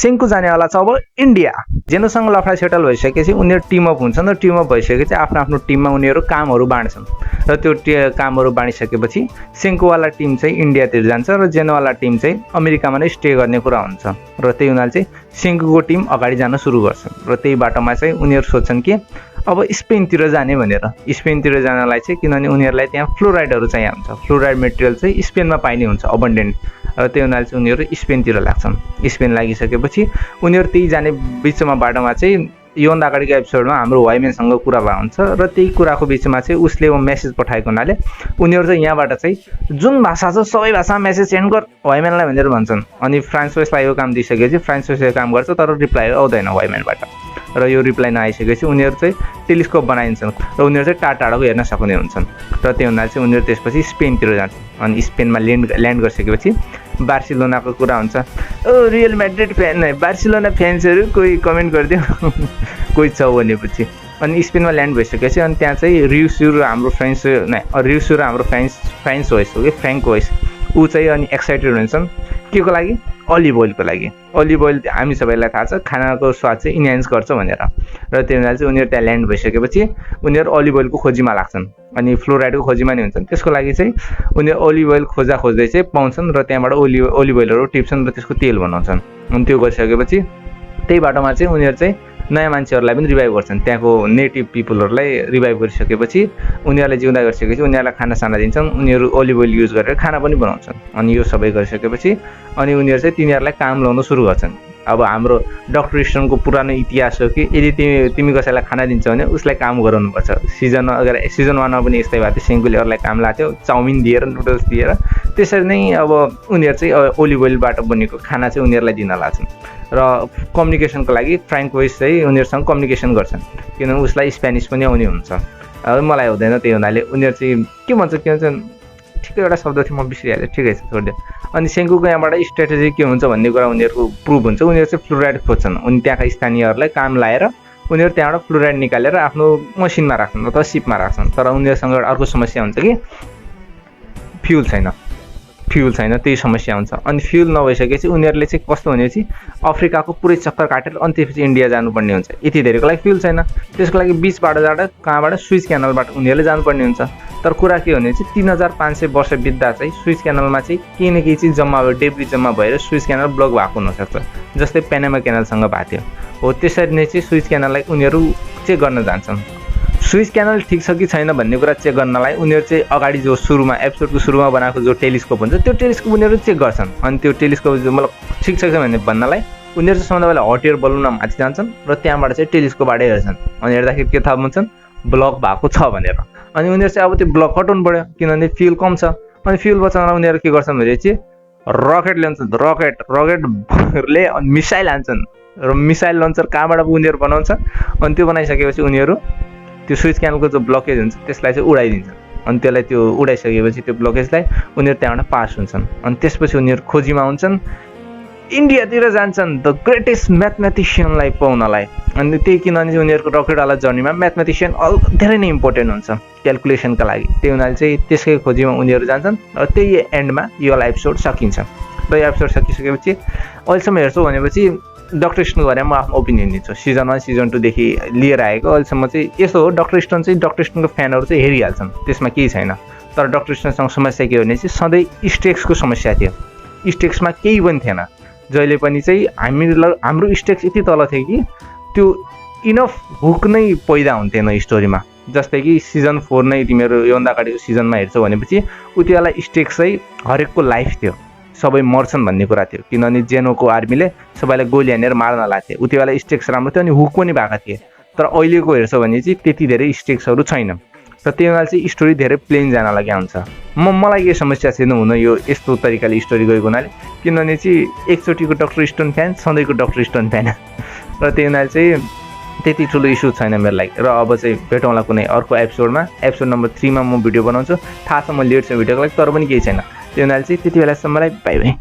सेङ्कु जानेवाला छ अब इन्डिया। जेनोसँग लफडा सेटल भइसकेपछि उनीहरू टिम अप हुन्छन् र टिम अप भइसकेपछि आफ्नो आफ्नो टिममा उनीहरू कामहरू बाँड्छन् र त्यो कामहरू बाँडिसकेपछि सेङ्कुवाला टिम चाहिँ इन्डियातिर जान्छ र जेनोवाला टिम चाहिँ अमेरिकामा नै स्टे गर्ने कुरा हुन्छ र त्यही हुनाले चाहिँ सेङ्कुको टिम अगाडि जान सुरु गर्छन् र त्यही बाटोमा चाहिँ उनीहरू सोच्छन् कि अब स्पेनतिर जाने भनेर। स्पेनतिर जानलाई चाहिँ किनभने उनीहरूलाई त्यहाँ फ्लोराइडहरू चाहिँ हुन्छ, फ्लोराइड मेटेरियल चाहिँ स्पेनमा पाइने हुन्छ अबन्डेन्ट र त्यही हुनाले चाहिँ उनीहरू स्पेनतिर लाग्छन्। स्पेन लागिसकेपछि उनीहरू त्यही जाने बिचमा बाटोमा चाहिँ योभन्दा अगाडिको एपिसोडमा हाम्रो वाइमेनसँग कुरा भएको हुन्छ र त्यही कुराको बिचमा चाहिँ उसले मेसेज पठाएको हुनाले उनीहरू चाहिँ यहाँबाट चाहिँ जुन भाषा छ सबै भाषामा मेसेज सेन्ड गर वाइमेनलाई भनेर भन्छन्। अनि फ्रान्सोइसलाई यो काम दिइसकेपछि फ्रान्सोइसले काम गर्छ तर रिप्लाई आउँदैन वाइमेनबाट र यो रिप्लाई नआइसकेपछि उनीहरू चाहिँ टेलिस्कोप बनाइन्छन् र उनीहरू चाहिँ टाढाको हेर्न सक्ने हुन्छन् र त्यही हुनाले चाहिँ उनीहरू त्यसपछि स्पेनतिर जान्छन्। अनि स्पेनमा ल्यान्ड गरिसकेपछि बार्सिलोनाको कुरा हुन्छ। ओ रियल म्याड्रिड फ्यान बार्सिलोना फ्यान्सहरू कोही कमेन्ट गरिदियो कोही छ भनेपछि। अनि स्पेनमा ल्यान्ड भइसकेपछि अनि त्यहाँ चाहिँ रिउसु र हाम्रो फ्रान्स होइस हो कि फ्र्याङ्क होइस ऊ चाहिँ अनि एक्साइटेड हुन्छन् के को लागि अलिभ ओइलको लागि। अलिभ ओइल हामी सबैलाई थाहा छ खानाको स्वाद चाहिँ इन्हान्स गर्छ भनेर र त्यही हुनाले चाहिँ उनीहरू त्यहाँ ल्यान्ड भइसकेपछि उनीहरू अलिभ ओइलको खोजीमा लाग्छन् अनि फ्लोराइडको खोजीमा नै हुन्छन्। त्यसको लागि चाहिँ उनीहरू अलिभ ओइल खोज्दै चाहिँ पाउँछन् र त्यहाँबाट अलिभ ओइलहरू टिप्छन् र त्यसको तेल बनाउँछन्। अनि त्यो गरिसकेपछि त्यही बाटोमा चाहिँ उनीहरू चाहिँ नयाँ मान्छेहरूलाई पनि रिभाइभ गर्छन्। त्यहाँको नेटिभ पिपलहरूलाई रिभाइभ गरिसकेपछि उनीहरूलाई जिउँदा गरिसकेपछि उनीहरूलाई खानासाना दिन्छन्। उनीहरू अलिभ ओइल युज गरेर खाना पनि बनाउँछन्। अनि यो सबै गरिसकेपछि अनि उनीहरू चाहिँ तिनीहरूलाई काम लाउन सुरु गर्छन्। अब हाम्रो डक्टर स्टोनको पुरानो इतिहास हो कि यदि तिमी कसैलाई खाना दिन्छौ भने उसलाई काम गराउनुपर्छ। सिजन 1मा पनि यस्तै भएको थियो, सेङ्कुले अरूलाई काम लाग्थ्यो चाउमिन दिएर नुडल्स दिएर। त्यसरी नै अब उनीहरू चाहिँ ओलिभ ओइलबाट बनेको खाना चाहिँ उनीहरूलाई दिन लाग्छन् र कम्युनिकेसनको लागि फ्र्याङ्क होइस चाहिँ उनीहरूसँग कम्युनिकेसन गर्छन् किनभने उसलाई स्पेनिस पनि आउने हुन्छ। अब मलाई हुँदैन त्यही हुनाले उनीहरू चाहिँ के भन्छ ठिकै एउटा शब्द थियो म बिर्सिहालेँ, ठिकै छ छोडिदियो। अनि सेङ्कुको यहाँबाट स्ट्राटेजी के हुन्छ भन्ने कुरा उनीहरूको प्रुभ हुन्छ। उनीहरू चाहिँ फ्लोराइड खोज्छन् अनि त्यहाँका स्थानीयहरूलाई काम लाएर उनीहरू त्यहाँबाट फ्लोराइड निकालेर आफ्नो मसिनमा राख्छन् अथवा सिपमा राख्छन्। तर उनीहरूसँग एउटा अर्को समस्या हुन्छ कि फ्युल छैन त्यही समस्या हुन्छ। अनि फ्युल नभइसकेपछि उनीहरूले चाहिँ कस्तो भनेपछि अफ्रिकाको पुरै चक्कर काटेर अनि त्यसपछि इन्डिया जानुपर्ने हुन्छ। यति धेरैको लागि फ्युल छैन, त्यसको लागि बिचबाट कहाँबाट स्विज क्यानलबाट उनीहरूले जानुपर्ने हुन्छ। तर कुरा के भने चाहिँ 3500 वर्ष बित्दा चाहिँ स्विज क्यानलमा चाहिँ केही न केही चाहिँ जम्मा भयो, डेब्री जम्मा भएर स्विज क्यानल ब्लक भएको हुनसक्छ, जस्तै पेनामा क्यानलसँग भएको थियो हो। त्यसरी नै चाहिँ स्विज क्यानललाई उनीहरू चेक गर्न जान्छन्। स्विज क्यानल ठिक छ कि छैन भन्ने कुरा चेक गर्नलाई उनीहरू चाहिँ अगाडि जो सुरुमा एपिसोडको सुरुमा बनाएको जो टेलिस्कोप हुन्छ त्यो टेलिस्कोप उनीहरू चेक गर्छन्। अनि त्यो टेलिस्कोप मतलब ठिक छ भने भन्नलाई उनीहरू चाहिँ सबभन्दा पहिला हट एयर बलुनमा माथि जान्छन् र त्यहाँबाट चाहिँ टेलिस्कोपबाट हेर्छन्। अनि हेर्दाखेरि के थाहा हुन्छन् ब्लक भएको छ भनेर। अनि उनीहरू चाहिँ अब त्यो ब्लक हटाउनु पऱ्यो किनभने फ्युल कम छ। अनि फ्युल बचाउन उनीहरू के गर्छन् भने चाहिँ रकेट ल्याउँछन्, रकेटले अनि मिसाइल हान्छन् र मिसाइल लन्चर कहाँबाट उनीहरू बनाउँछ। अनि त्यो बनाइसकेपछि उनीहरू त्यो स्विच क्यानलको जो ब्लकेज हुन्छ त्यसलाई चाहिँ उडाइदिन्छन्। अनि त्यसलाई त्यो उडाइसकेपछि त्यो ब्लकेजलाई उनीहरू त्यहाँबाट पास हुन्छन्। अनि त्यसपछि उनीहरू खोजीमा हुन्छन्, इन्डियातिर जान्छन् द ग्रेटेस्ट म्याथमेटिसियनलाई पाउनलाई। अनि त्यही किनभने उनीहरूको रकेटवाला जर्नीमा म्याथमेटिसियन धेरै नै इम्पोर्टेन्ट हुन्छ क्यालकुलेसनका लागि। त्यही हुनाले चाहिँ त्यसकै खोजीमा उनीहरू जान्छन् र त्यही एन्डमा यो एपिसोड सकिन्छ। र यो एपिसोड सकिसकेपछि अहिलेसम्म हेर्छौँ भनेपछि डक्टर स्टोनको बारेमा म आफ्नो ओपिनियन दिन्छु। सिजन 1 सिजन 2 देखि लिएर आएको अहिलेसम्म चाहिँ यस्तो हो, डक्टर स्टोनको फ्यानहरू चाहिँ हेरिहाल्छन्, त्यसमा केही छैन। तर डक्टर स्टोनसँग समस्या के हो भने चाहिँ सधैँ स्टेक्सको समस्या थियो। स्टेक्समा केही पनि थिएन। जहिले पनि चाहिँ हाम्रो स्टेक्स यति तल थियो कि त्यो इनफ हुक नै पैदा हुन्थेन स्टोरीमा। जस्तै कि सिजन 4 नै तिमीहरू योभन्दा अगाडिको सिजनमा हेर्छौ भनेपछि उतिबेला स्टेक्स चाहिँ हरेकको लाइफ थियो, सबै मर्छन् भन्ने कुरा थियो किनभने जेनोको आर्मीले सबैलाई गोली हानेर मार्न लाग्थ्यो। उति बेला स्टेक्स राम्रो थियो अनि हुक पनि भएको थिए। तर अहिलेको हेर्छौ भने चाहिँ त्यति धेरै स्टेक्सहरू छैन र त्यही भएर चाहिँ स्टोरी धेरै प्लेन जान लाग्या हुन्छ। मलाई के समस्या छैन हुन यो यस्तो तरिकाले स्टोरी गएको हुनाले, किनभने चाहिँ एकचोटिको डक्टर स्टोन फ्यान सधैँको डक्टर स्टोन फ्यान र त्यही हुनाले चाहिँ त्यति ठुलो इस्यु छैन मेरो लागि। र अब चाहिँ भेटौँला कुनै अर्को एपिसोडमा, एपिसोड नम्बर 3 मा म भिडियो बनाउँछु। थाहा छ म लेट छ भिडियोको लागि तर पनि केही छैन। त्यही हुनाले चाहिँ त्यति बेलासम्मलाई बाई बाई।